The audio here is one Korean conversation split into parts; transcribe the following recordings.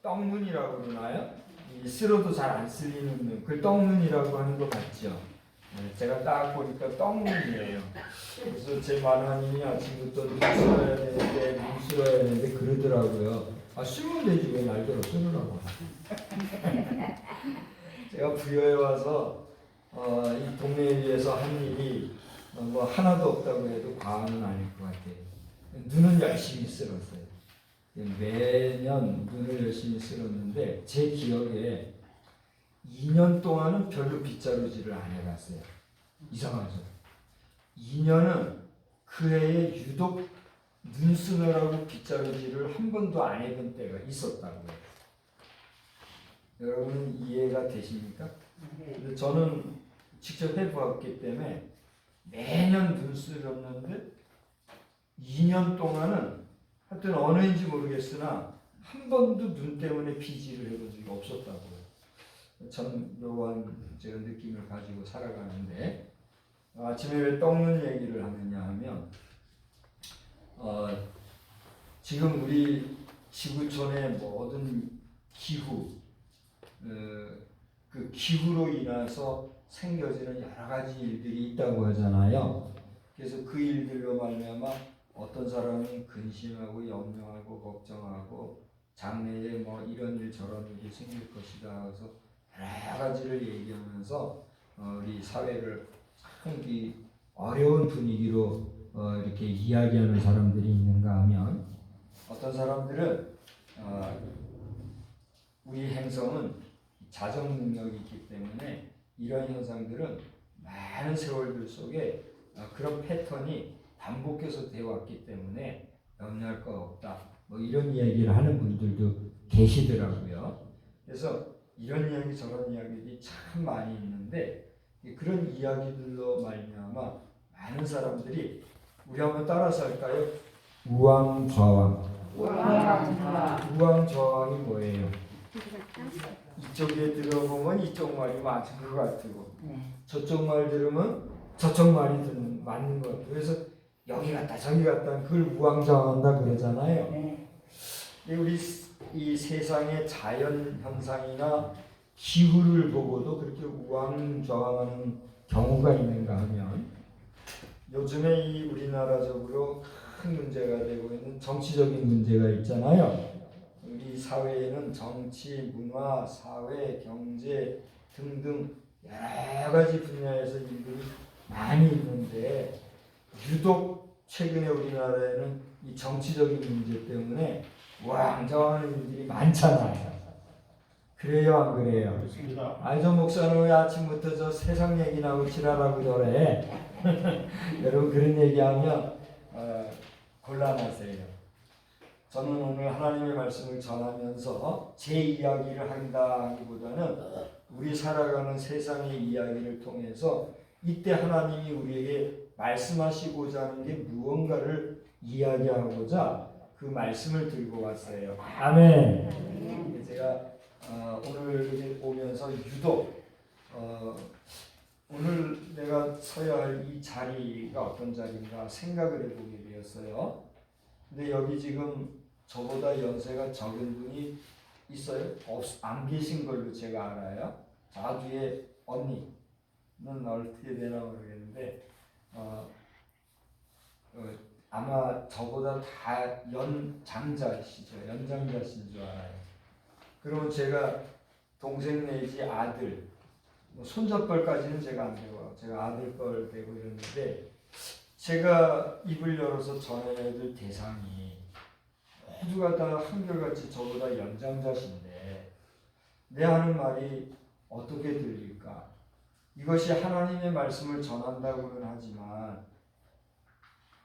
떡눈이라고 그러나요? 이 쓸어도 잘 안 쓸리는 눈, 그걸 떡눈이라고 하는 거 맞죠? 제가 딱 보니까 떡눈이에요. 그래서 제 만화님이 아침부터 눈 쓸어야 되는데 눈 쓸어야 되는데 그러더라고요. 아 쓰면 되지 왜 날대로 쓰느라고. 제가 부여에 와서 이 동네에 비해서 한 일이 뭐 하나도 없다고 해도 과언은 아닐 것 같아요. 눈은 열심히 쓸었어요. 매년 눈을 열심히 쓸었는데 제 기억에 2년 동안은 별로 빗자루질을 안 해봤어요. 이상하죠. 2년은 그 해에 유독 눈 쓰느라고 빗자루질을 한 번도 안 해본 때가 있었다고요. 여러분 이해가 되십니까? 근데 저는 직접 해보았기 때문에 매년 눈 쓸었는데 2년 동안은 하여튼 어느 해인지 모르겠으나 한 번도 눈 때문에 비지를 해본 적이 없었다고요. 참 묘한 제가 느낌을 가지고 살아가는데 아침에 왜 떡눈 얘기를 하느냐 하면 지금 우리 지구촌의 모든 기후 그 기후로 인해서 생겨지는 여러 가지 일들이 있다고 하잖아요. 그래서 그 일들로 말미암아 어떤 사람은 근심하고 염려하고 걱정하고 장래에 뭐 이런 일 저런 일이 생길 것이다. 그래서 여러 가지를 얘기하면서 우리 사회를 참 어려운 분위기로 이렇게 이야기하는 사람들이 있는가 하면 어떤 사람들은 우리 행성은 자정 능력이 있기 때문에 이런 현상들은 많은 세월들 속에 그런 패턴이 반복해서 되어 왔기 때문에 염려할 거 없다. 뭐 이런 이야기를 하는 분들도 계시더라고요. 그래서 이런 이야기 저런 이야기들이 참 많이 있는데 그런 이야기들로 말미암아 많은 사람들이 우리 한번 따라서 할까요? 우왕좌왕. 우왕좌왕이 뭐예요? 이쪽에 들어보면 이쪽 말이 맞은 것 같고 저쪽 말 들으면 저쪽 말이 맞는 것 같고 그래서 여기 갔다 저기 갔다 그걸 우왕좌왕한다 그러잖아요. 우리 이 세상의 자연 현상이나 기후를 보고도 그렇게 우왕좌왕하는 경우가 있는가 하면 요즘에 이 우리나라적으로 큰 문제가 되고 있는 정치적인 문제가 있잖아요. 우리 사회에는 정치, 문화, 사회, 경제 등등 여러 가지 분야에서 일들이 많이 있는데 유독 최근에 우리나라에는 이 정치적인 문제 때문에 우왕좌왕하는 일들이 많잖아요. 그래요, 안 그래요? 그렇습니다. 저 목사는 왜 아침부터 저 세상 얘기나 하고 지랄하고 저래? 여러분 그런 얘기하면 곤란하세요. 저는 오늘 하나님의 말씀을 전하면서 제 이야기를 한다 하기보다는 우리 살아가는 세상의 이야기를 통해서 이때 하나님이 우리에게 말씀하시고자 하는 게 무언가를 이야기하고자 그 말씀을 들고 왔어요. 아멘. 제가 오늘 오면서 유독 오늘 내가 서야 할 이 자리가 어떤 자리인가 생각을 해보게 되었어요. 근데 여기 지금 저보다 연세가 적은 분이 있어요? 안 계신 걸로 제가 알아요. 저 뒤에 언니는 어떻게 되나 모르겠는데 아마 저보다 다 연장자시죠. 연장자신 줄 알아요. 그러면 제가 동생 내지 아들, 손자뻘까지는 제가 안 되고 제가 아들뻘 되고 이러는데 제가 입을 열어서 전해야 될 대상이 모두가 다 한결같이 저보다 연장자신데 내 하는 말이 어떻게 들릴까? 이것이 하나님의 말씀을 전한다고는 하지만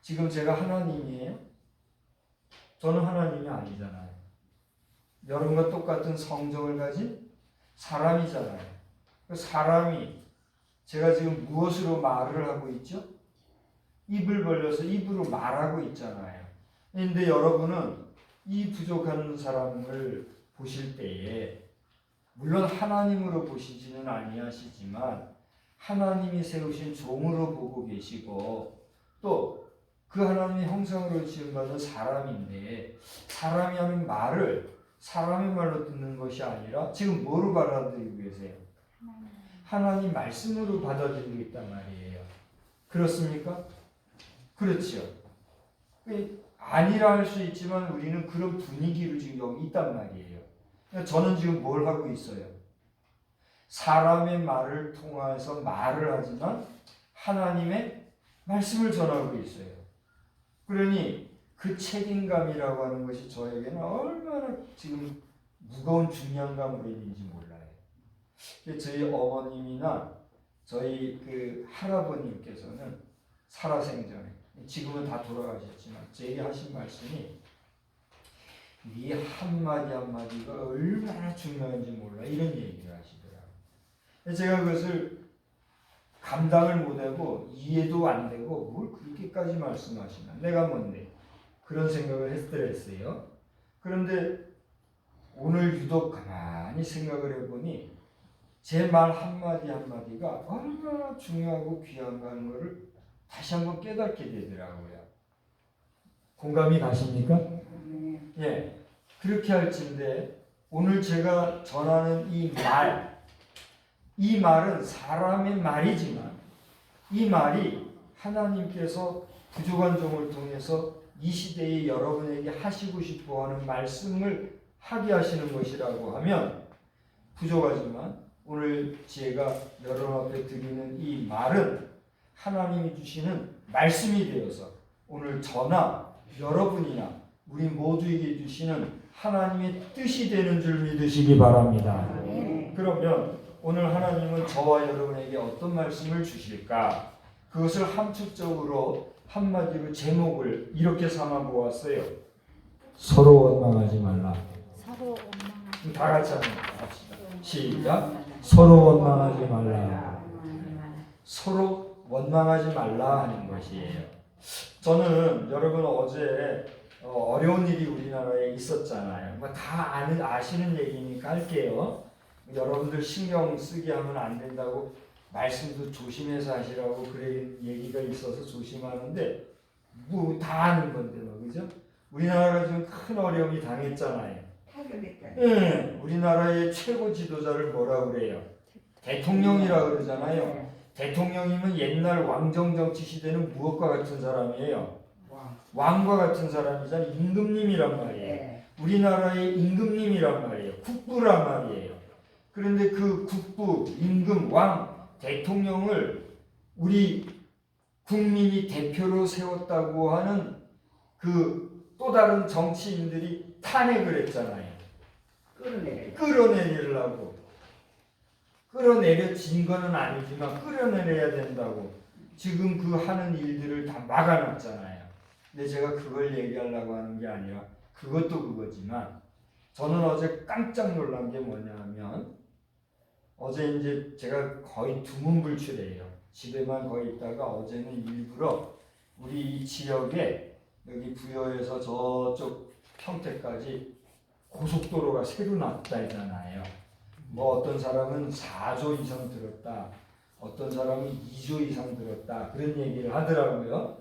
지금 제가 하나님이에요? 저는 하나님이 아니잖아요. 여러분과 똑같은 성정을 가진 사람이잖아요. 그 사람이 제가 지금 무엇으로 말을 하고 있죠? 입을 벌려서 입으로 말하고 있잖아요. 그런데 여러분은 이 부족한 사람을 보실 때에 물론 하나님으로 보시지는 아니하시지만 하나님이 세우신 종으로 보고 계시고 또 그 하나님의 형상으로 지음받은 사람인데 사람이 하는 말을 사람의 말로 듣는 것이 아니라 지금 뭐로 받아들이고 계세요? 하나님 말씀으로 받아들이고 있단 말이에요. 그렇습니까? 그렇죠. 아니라 할 수 있지만 우리는 그런 분위기로 지금 여기 있단 말이에요. 그러니까 저는 지금 뭘 하고 있어요? 사람의 말을 통해서 말을 하지만 하나님의 말씀을 전하고 있어요. 그러니 그 책임감이라고 하는 것이 저에게는 얼마나 지금 무거운 중량감으로 있는지 몰라요. 저희 어머님이나 저희 그 할아버님께서는 살아생전에, 지금은 다 돌아가셨지만 제게 하신 말씀이 네 한마디 한마디가 얼마나 중요한지 몰라, 이런 얘기를 하시더라고요. 제가 그것을 감당을 못하고 이해도 안 되고 뭘 그렇게까지 말씀하시나, 내가 뭔데, 그런 생각을 했더랬어요. 그런데 오늘 유독 가만히 생각을 해보니 제 말 한마디 한마디가 얼마나 중요하고 귀한가 하는 것을 다시 한번 깨닫게 되더라고요. 공감이 가십니까? 예, 그렇게 할진데 오늘 제가 전하는 이 말은 사람의 말이지만 이 말이 하나님께서 부족한 종을 통해서 이 시대에 여러분에게 하시고 싶어하는 말씀을 하게 하시는 것이라고 하면 부족하지만 오늘 제가 여러분 앞에 드리는 이 말은 하나님이 주시는 말씀이 되어서 오늘 저나 여러분이나 우리 모두에게 주시는 하나님의 뜻이 되는 줄 믿으시기 바랍니다. 그러면 오늘 하나님은 저와 여러분에게 어떤 말씀을 주실까? 그것을 함축적으로 한마디로 제목을 이렇게 삼아 보았어요. 서로 원망하지 말라. 서로 원망하지 다 같이 한번 합시다. 시작. 서로 원망하지 말라. 서로 원망하지 말라 하는 것이에요. 저는 여러분 어제 어려운 일이 우리나라에 있었잖아요. 다 아시는 얘기니까 할게요. 여러분들 신경 쓰게 하면 안 된다고 말씀도 조심해서 하시라고 그래 얘기가 있어서 조심하는데 뭐 다 아는 건데 그죠? 우리나라가 지금 큰 어려움이 당했잖아요. 네, 우리나라의 최고 지도자를 뭐라 그래요? 대통령이라 그러잖아요. 대통령이면 옛날 왕정 정치 시대는 무엇과 같은 사람이에요? 왕과 같은 사람이잖아요. 임금님이란 말이에요. 우리나라의 임금님이란 말이에요. 국부란 말이에요. 그런데 그 국부, 임금, 왕, 대통령을 우리 국민이 대표로 세웠다고 하는 그 또 다른 정치인들이 탄핵을 했잖아요. 끌어내리려고. 끌어내려진 거는 아니지만 끌어내려야 된다고. 지금 그 하는 일들을 다 막아놨잖아요. 근데 제가 그걸 얘기하려고 하는 게 아니라 그것도 그거지만 저는 어제 깜짝 놀란 게 뭐냐면 어제 이제 제가 거의 두문불출이에요. 집에만 거의 있다가 어제는 일부러 우리 이 지역에 여기 부여에서 저쪽 평택까지 고속도로가 새로 났다잖아요. 뭐 어떤 사람은 4조 이상 들었다. 어떤 사람은 2조 이상 들었다. 그런 얘기를 하더라고요.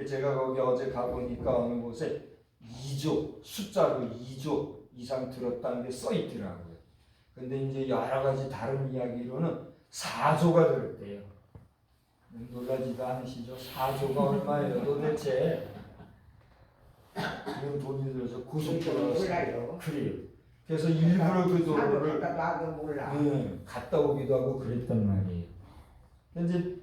제가 거기 어제 가보니까 어느 곳에 2조, 숫자로 2조 이상 들었다는 게 써 있더라고요. 근데 이제 여러 가지 다른 이야기로는 4조가 들었대요. 놀라지도 않으시죠? 4조가 얼마예요 도대체? 그런 돈이 들어서 고속도로가 그래요. 그래서 일부러 그 도로를 갔다 오기도 하고 그랬단 말이에요. 근데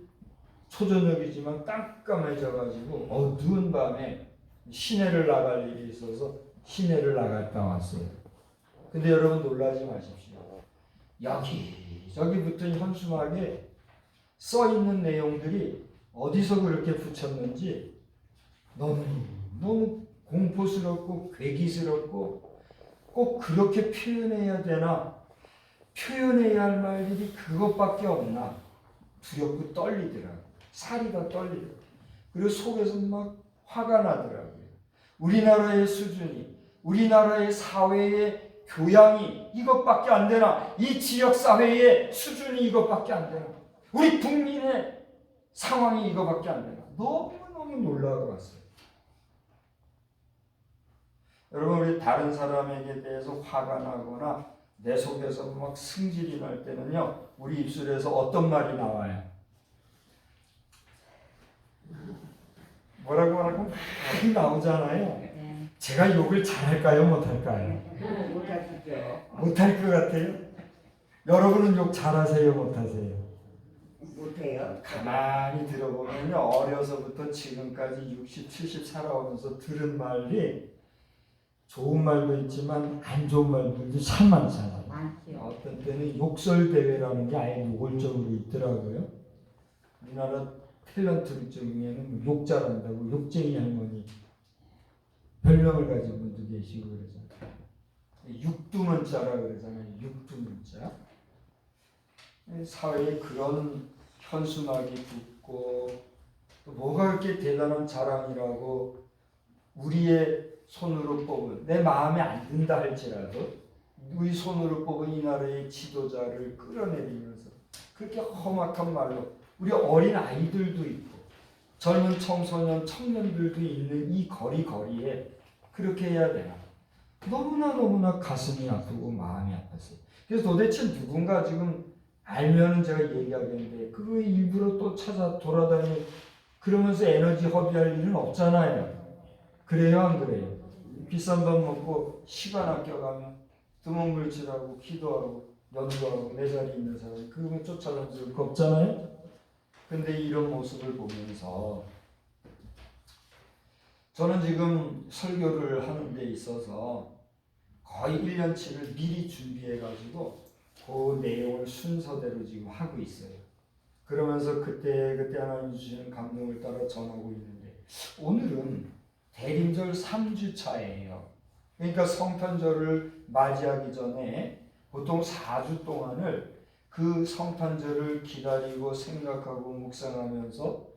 초저녁이지만 깜깜해져가지고 어두운 밤에 시내를 나갈 일이 있어서 시내를 나갔다 왔어요. 근데 여러분 놀라지 마십시오. 여기부터 현수막에 써있는 내용들이 어디서 그렇게 붙였는지 너무 공포스럽고 괴기스럽고 꼭 그렇게 표현해야 되나? 표현해야 할 말들이 그것밖에 없나? 두렵고 떨리더라고요. 살이 다 떨리더라고요. 그리고 속에서 막 화가 나더라고요. 우리나라의 수준이, 우리나라의 사회의 교양이 이것밖에 안 되나? 이 지역사회의 수준이 이것밖에 안 되나? 우리 국민의 상황이 이거밖에 안 되나? 너무너무 놀라워 왔어요. 여러분 우리 다른 사람에게 대해서 화가 나거나 내 속에서 막 승질이 날 때는요, 우리 입술에서 어떤 말이 나와요? 뭐라고 많이 나오잖아요. 제가 욕을 잘할까요, 못할까요? 못하시죠. 못할 것 같아요. 여러분은 욕 잘하세요, 못하세요? 못해요. 가만히 들어보면요, 어려서부터 지금까지 60, 70 살아오면서 들은 말이 좋은 말도 있지만 안 좋은 말들도 참 많잖아요. 많죠. 어떤 때는 욕설 대회라는 게 아예 노골적으로 있더라고요. 우리나라 탤런트 중에는 욕 잘한다고 욕쟁이 할머니 별명을 가진 분도 계시고 그러잖아요. 육두문자라 그러잖아요. 육두문자. 사회에 그런 현수막이 붙고 또 뭐가 그렇게 대단한 자랑이라고 우리의 손으로 뽑은, 내 마음에 안 든다 할지라도 우리 손으로 뽑은 이 나라의 지도자를 끌어내리면서 그렇게 험악한 말로, 우리 어린 아이들도 있고 젊은 청소년 청년들도 있는 이 거리에 그렇게 해야 되나, 너무나 가슴이 아프고 마음이 아팠어요. 그래서 도대체 누군가 지금 알면은 제가 얘기하겠는데 그거 일부러 또 찾아 돌아다니 그러면서 에너지 허비할 일은 없잖아요. 그래요, 안 그래요? 비싼 밥 먹고 시간 아껴가며 두문물질하고 기도하고 연구하고 내 자리에 있는 사람이 그러면 쫓아다닐 거 없잖아요. 근데 이런 모습을 보면서 저는 지금 설교를 하는 데 있어서 거의 1년치를 미리 준비해가지고 그 내용을 순서대로 지금 하고 있어요. 그러면서 그때 하나님 주시는 감동을 따라 전하고 있는데, 오늘은 대림절 3주차예요. 그러니까 성탄절을 맞이하기 전에 보통 4주 동안을 그 성탄절을 기다리고 생각하고 묵상하면서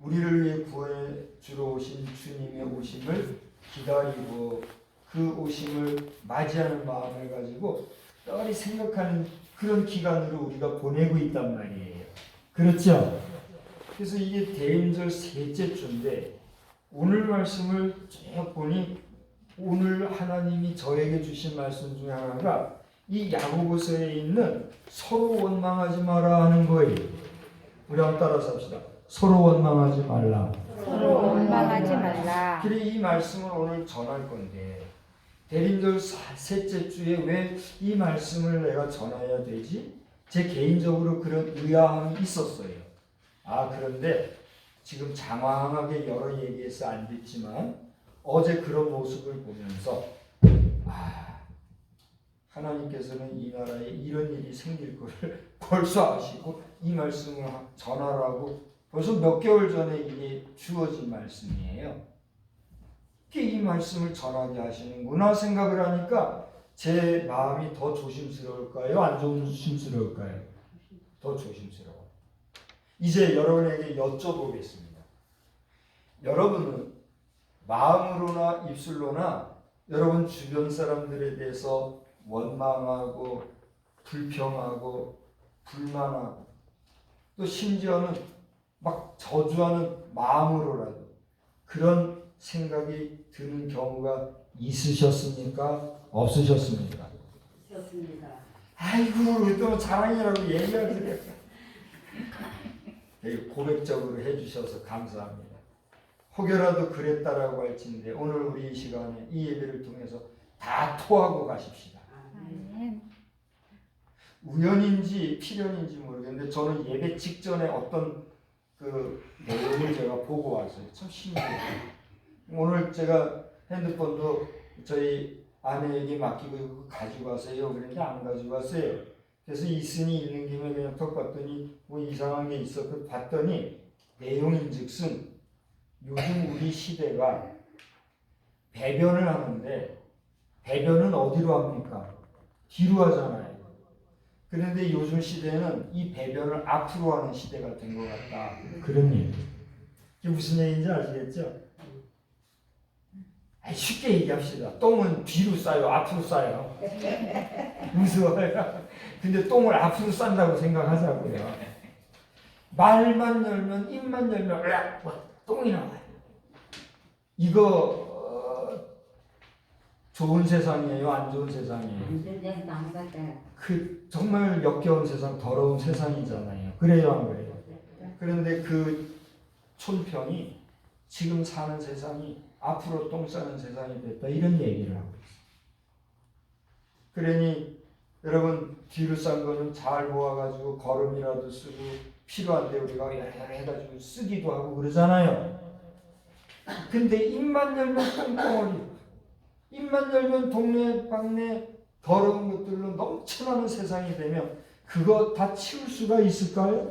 우리를 위해 구원해 주러 오신 주님의 오심을 기다리고 그 오심을 맞이하는 마음을 가지고 널리 생각하는 그런 기간으로 우리가 보내고 있단 말이에요. 그렇죠? 그래서 이게 대림절 셋째 주인데, 오늘 말씀을 쭉 보니 오늘 하나님이 저에게 주신 말씀 중에 하나가 이 야고보서에 있는 서로 원망하지 마라 하는 거예요. 우리 한번 따라서 합시다. 서로 원망하지 말라. 서로 원망하지 말라. 그래, 이 말씀을 오늘 전할 건데, 대림절 셋째 주에 왜 이 말씀을 내가 전해야 되지? 제 개인적으로 그런 의아함이 있었어요. 그런데 지금 장황하게 여러 얘기해서 안 됐지만 어제 그런 모습을 보면서 하나님께서는 이 나라에 이런 일이 생길 것을 벌써 아시고 이 말씀을 전하라고 벌써 몇 개월 전에 이게 주어진 말씀이에요. 이 말씀을 전하게 하시는구나 생각을 하니까 제 마음이 더 조심스러울까요? 안 조심스러울까요? 더 조심스러워요. 이제 여러분에게 여쭤보겠습니다. 여러분은 마음으로나 입술로나 여러분 주변 사람들에 대해서 원망하고 불평하고 불만하고 또 심지어는 막 저주하는 마음으로라도 그런 생각이 드는 경우가 있으셨습니까? 없으셨습니까? 좋습니다. 아이고 또 자랑이라고 얘기하지. 되게 고백적으로 해주셔서 감사합니다. 혹여라도 그랬다라고 할진데 오늘 우리 이 시간에 이 예배를 통해서 다 토하고 가십시다. 아멘. 우연인지 필연인지 모르겠는데 저는 예배 직전에 어떤 그 내용을 제가 보고 왔어요. 참 신기해요. 오늘 제가 핸드폰도 저희 아내에게 맡기고 가지고 가세요. 그런데 안 가지고 왔어요. 그래서 있으니 있는 김에 그냥 턱 봤더니 뭐 이상한 게 있었고 봤더니 내용인즉슨 요즘 우리 시대가 배변을 하는데 배변은 어디로 합니까? 뒤로 하잖아요. 그런데 요즘 시대는 이 배변을 앞으로 하는 시대가 된 것 같다. 그런 얘기. 이게 무슨 얘기인지 아시겠죠? 쉽게 얘기합시다. 똥은 뒤로 싸요, 앞으로 싸요. 무서워요. 근데 똥을 앞으로 싼다고 생각하자고요. 말만 열면, 입만 열면 똥이 나와요. 이거 좋은 세상이에요, 안 좋은 세상이에요? 완전히 망가져요. 그 정말 역겨운 세상, 더러운 세상이잖아요. 그래요, 안 그래요? 그런데 그 촌평이 지금 사는 세상이 앞으로 똥 싸는 세상이 됐다, 이런 얘기를 하고 있어요. 그러니 여러분, 뒤로 싼 거는 잘 모아가지고 거름이라도 쓰고 필요한데 우리가 여러 해가지고 쓰기도 하고 그러잖아요. 근데 입만 열면 똥덩어리, 입만 열면 동네 방네 더러운 것들로 넘쳐나는 세상이 되면 그거 다 치울 수가 있을까요?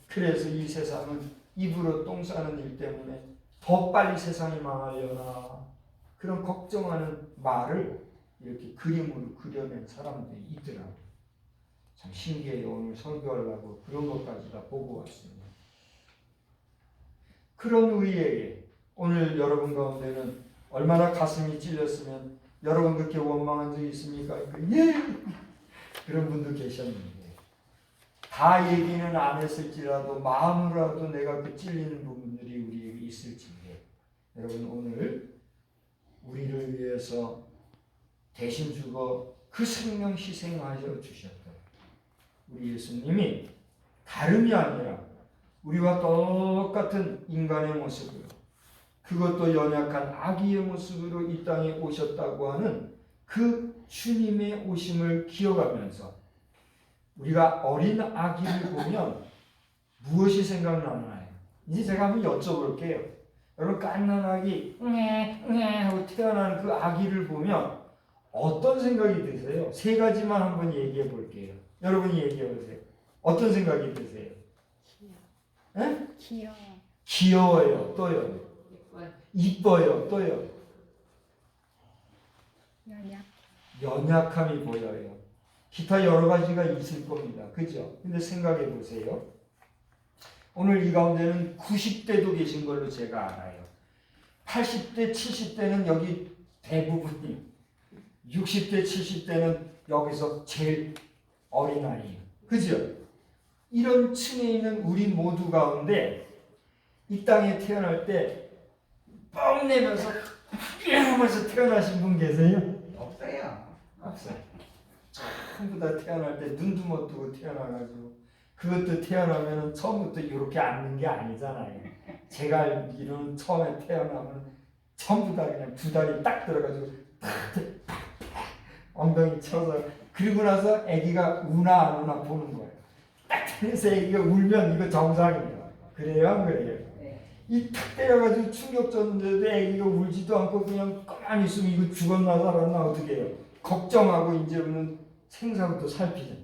그래서 이 세상은 입으로 똥 싸는 일 때문에 더 빨리 세상이 망하려나 그런 걱정하는 말을 이렇게 그림으로 그려낸 사람들이 있더라고요. 참 신기해요. 오늘 설교하려고 그런 것까지 다 보고 왔습니다. 그런 우리에게 오늘 여러분 가운데는 얼마나 가슴이 찔렸으면 여러분 그렇게 원망한 적 있습니까? 예! 그런 분도 계셨는데 다 얘기는 안 했을지라도 마음으로라도 내가 그 찔리는 부분들이 우리에게 있을지인데 여러분 오늘 우리를 위해서 대신 죽어 그 생명 희생하여 주셨던 우리 예수님이 다름이 아니라 우리와 똑같은 인간의 모습으로 그것도 연약한 아기의 모습으로 이 땅에 오셨다고 하는 그 주님의 오심을 기억하면서 우리가 어린 아기를 보면 무엇이 생각나나요? 이제 제가 한번 여쭤볼게요. 여러분 갓난아기 하고 태어난 그 아기를 보면 어떤 생각이 드세요? 세 가지만 한번 얘기해 볼게요. 여러분이 얘기해 보세요. 어떤 생각이 드세요? 귀여워. 귀여워요. 또요. 이뻐요. 또요. 연약함이 보여요. 기타 여러 가지가 있을 겁니다. 그죠? 근데 생각해 보세요. 오늘 이 가운데는 90대도 계신 걸로 제가 알아요. 80대, 70대는 여기 대부분이 60대, 70대는 여기서 제일 어린아이예요. 그죠? 이런 층에 있는 우리 모두 가운데 이 땅에 태어날 때 뻥 내면서 하면서 태어나신 분 계세요? 없어요. 없어요. 전부 다 태어날 때 눈도 못 뜨고 태어나가지고 그것도 태어나면 처음부터 이렇게 앉는 게 아니잖아요. 제가 알기로는 처음에 태어나면 전부 다 그냥 두 다리 딱 들어가지고 엉덩이 쳐서 그리고 나서 아기가 우나 안 우나 보는 거예요. 딱 해서 아기가 울면 이거 정상이에요. 그래요? 안 그래요? 이 탁 때려가지고 충격 줬는데도 아기가 울지도 않고 그냥 가만히 있으면 이거 죽었나 살았나 어떻게 해요? 걱정하고 이제는 생사부터 살피잖아요.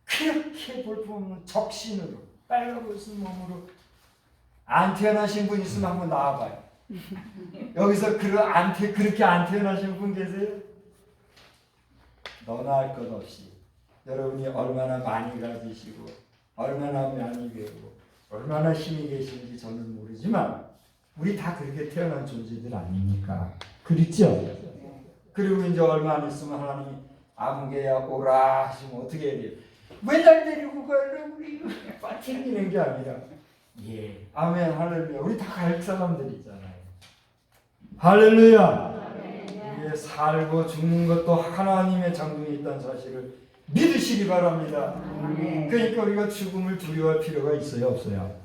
그렇게 볼품없는 적신으로 빨가벗은 몸으로 안 태어나신 분 있으면 한번 나와봐요. 여기서 그렇게 안 태어나신 분 계세요? 너나 할 것 없이 여러분이 얼마나 많이 가지시고 얼마나 많이 배우고 얼마나 힘이 계신지 저는 모르지만 우리 다 그렇게 태어난 존재들 아닙니까? 그렇죠? 그리고 이제 얼마 안 있으면 하나님이 아무개야 오라 하시면 어떻게 해야 돼요? 맨날 데리고 가려고 우리 챙기는 게 아니라 예 아멘 할렐루야 우리 다 갈 사람들이잖아요. 할렐루야. 우리의 살고 죽는 것도 하나님의 장중에 있다는 사실을 믿으시기 바랍니다. 그러니까 우리가 죽음을 두려워할 필요가 있어요, 없어요?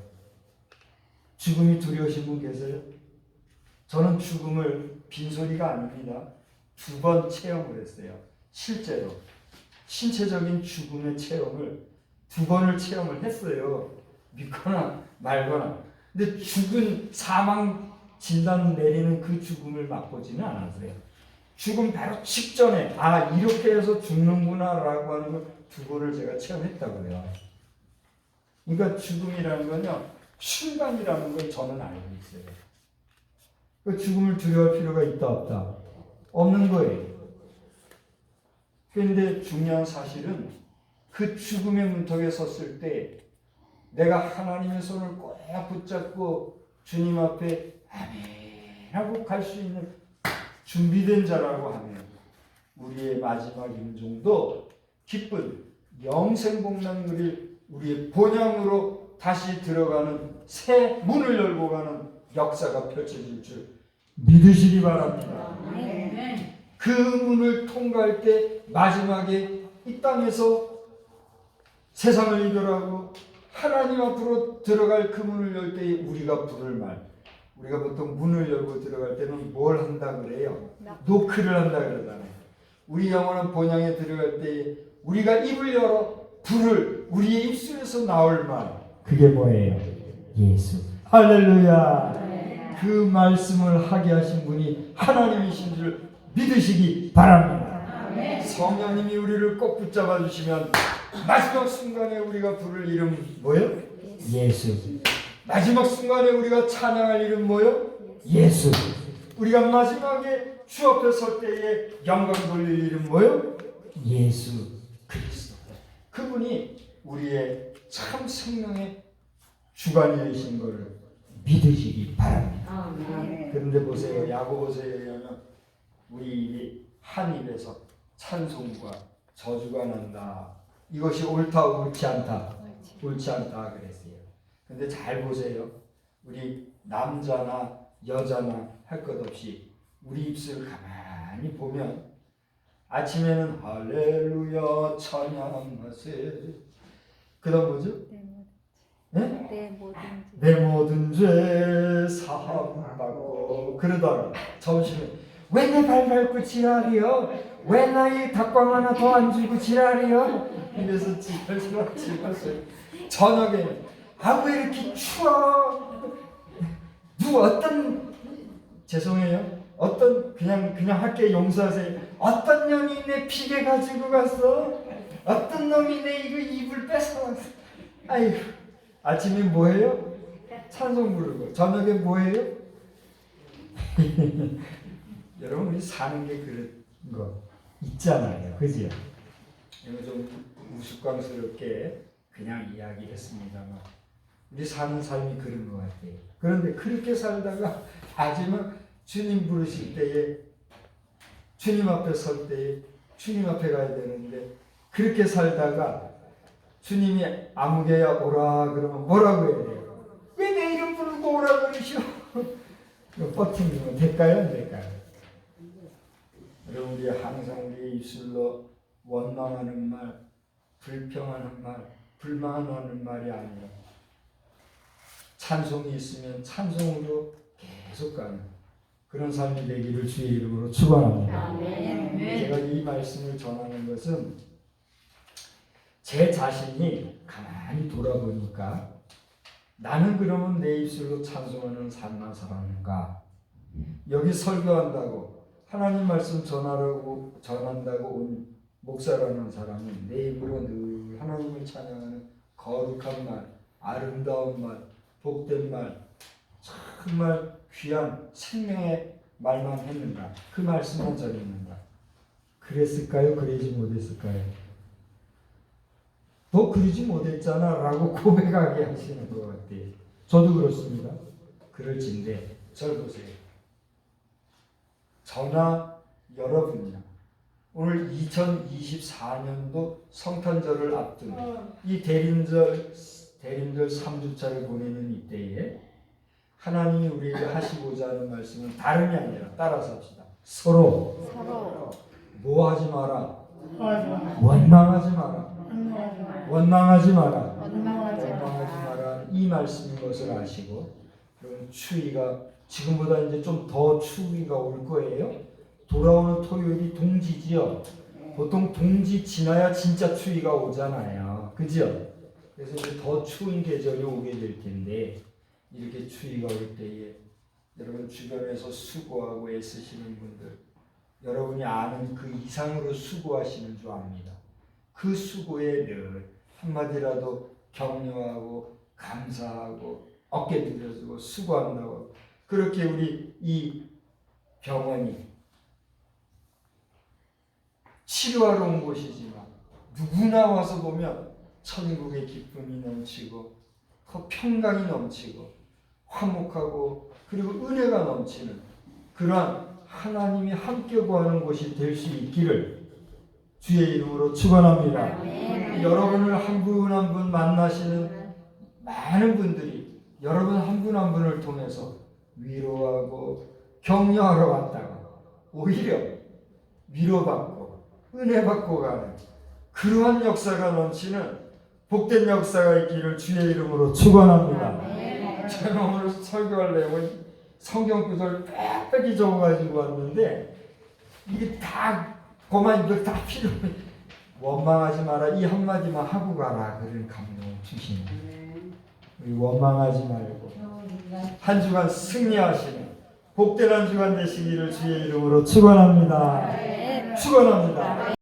죽음이 두려우신 분 계세요? 저는 죽음을 빈소리가 아닙니다. 2번 체험을 했어요. 실제로 신체적인 죽음의 체험을 2번을 체험을 했어요. 믿거나 말거나. 근데 죽은 사망 진단 내리는 그 죽음을 맛보지는 않았어요. 죽음 바로 직전에 이렇게 해서 죽는구나라고 하는 걸 2번을 제가 체험했다고요. 그러니까 죽음이라는 건요 순간이라는 걸 저는 알고 있어요. 그 죽음을 두려워할 필요가 있다 없다? 없는 거예요. 그런데 중요한 사실은 그 죽음의 문턱에 섰을 때 내가 하나님의 손을 꼭 붙잡고 주님 앞에 아멘 하고 갈 수 있는 준비된 자라고 하면 우리의 마지막 임종도 기쁜 영생복락 누릴 우리의 본향으로 다시 들어가는 새 문을 열고 가는 역사가 펼쳐질 줄 믿으시기 바랍니다. 아멘. 그 문을 통과할 때 마지막에 이 땅에서 세상을 이별하고 하나님 앞으로 들어갈 그 문을 열 때에 우리가 부를 말, 우리가 보통 문을 열고 들어갈 때는 뭘 한다 그래요? 노크를 한다 그러잖아요. 우리 영원한 본향에 들어갈 때에 우리가 입을 열어 부를 우리의 입술에서 나올 말, 그게 뭐예요? 예수. 할렐루야. 그 말씀을 하게 하신 분이 하나님이신 줄 믿으시기 바랍니다. 성령님이 우리를 꼭 붙잡아 주시면 마지막 순간에 우리가 부를 이름 뭐예요? 예수. 마지막 순간에 우리가 찬양할 이름 뭐예요? 예수. 우리가 마지막에 주 앞에 설 때에 영광 돌릴 이름 뭐예요? 예수 그리스도. 그분이 우리의 참 생명의 주관이 되신 것을 믿으시기 바랍니다. 그런데 보세요. 야고보서에 의하면 우리 한 입에서 찬송과 저주가 난다. 이것이 옳다 옳지 않다. 옳지 않다 그랬어요. 근데 잘 보세요. 우리 남자나 여자나 할 것 없이 우리 입술을 가만히 보면 아침에는 할렐루야 찬양하세. 그다음 뭐죠? 네? 내 모든 죄 사함받고. 그러다가 점심에 왜 내 발 밟고 지랄이여? 왜 나의 닭광 하나 더 안 주고 지랄이여? 이래서 지랄. 저녁에 왜 이렇게 추워? 죄송해요. 그냥 할게 용서하세요. 어떤 년이 내 피게 가지고 갔어? 어떤 놈이 내 이거 입을 뺏어갔어? 아이고. 아침에 뭐해요? 찬송 부르고. 저녁에 뭐해요? 여러분 우리 사는 게 그런 거 있잖아요. 그죠? 이거 좀 우스꽝스럽게 그냥 이야기했습니다만 우리 사는 삶이 그런 것 같아요. 그런데 그렇게 살다가 마지막 주님 부르실 때에 주님 앞에 설 때에 주님 앞에 가야 되는데 그렇게 살다가 주님이 아무개야 오라 그러면 뭐라고 해야 돼요? 왜 내 이름 부르고 오라 그러시오? 버티면 될까요? 안 될까요? 여러분 우리 항상 우리의 입술로 원망하는 말, 불평하는 말, 불만하는 말이 아니라 찬송이 있으면 찬송으로 계속 가는 그런 삶이 되기를 주의 이름으로 축원합니다. 제가 이 말씀을 전하는 것은 제 자신이 가만히 돌아보니까 나는 그러면 내 입술로 찬송하는 삶만 살았는가? 여기 설교한다고 하나님 말씀 전한다고 온 목사라는 사람은 내 입으로 늘 하나님을 찬양하는 거룩한 말, 아름다운 말, 복된 말, 정말 귀한 생명의 말만 했는가? 그 말씀만 전했는가? 그랬을까요? 그러지 못했을까요? 너 그러지 못했잖아 라고 고백하게 하시는 것 같아요. 저도 그렇습니다. 그럴진데 절 보세요. 저나 여러분이나 오늘 2024년도 성탄절을 앞둔 이 대림절 3주차를 보내는 이때에 하나님이 우리에게 하시고자 하는 말씀은 다름이 아니라 따라서 합시다. 서로 뭐하지 마라. 원망하지 마라. 원망하지 마라. 이 말씀인 것을 아시고 그럼 추위가 지금보다 이제 좀 더 추위가 올 거예요. 돌아오는 토요일이 동지지요. 보통 동지 지나야 진짜 추위가 오잖아요. 그죠? 그래서 이제 더 추운 계절이 오게 될 텐데 이렇게 추위가 올 때에 여러분 주변에서 수고하고 애쓰시는 분들 여러분이 아는 그 이상으로 수고하시는 줄 압니다. 그 수고에 늘 한마디라도 격려하고 감사하고 어깨 들여주고 수고한다고 그렇게 우리 이 병원이 치료하러 온 곳이지만 누구나 와서 보면 천국의 기쁨이 넘치고 그 평강이 넘치고 화목하고 그리고 은혜가 넘치는 그러한 하나님이 함께 구하는 곳이 될 수 있기를 주의 이름으로 축원합니다. 여러분을 한 분 한 분 만나시는 많은 분들이 여러분 한 분 한 분을 통해서 위로하고 격려하러 왔다가 오히려 위로받고 은혜 받고 가는 그러한 역사가 넘치는 복된 역사가 있기를 주의 이름으로 축원합니다. 제가 오늘 설교할 내용은 성경 구절 빽빽이 적어가지고 왔는데 이게 다 그만 이거 다 필요해. 원망하지 마라 이 한마디만 하고 가라 그런 감동을 주시는 우리 원망하지 말고 한 주간 승리하시는 복된 한 주간 되시기를 주의 이름으로 축원합니다. 축원합니다.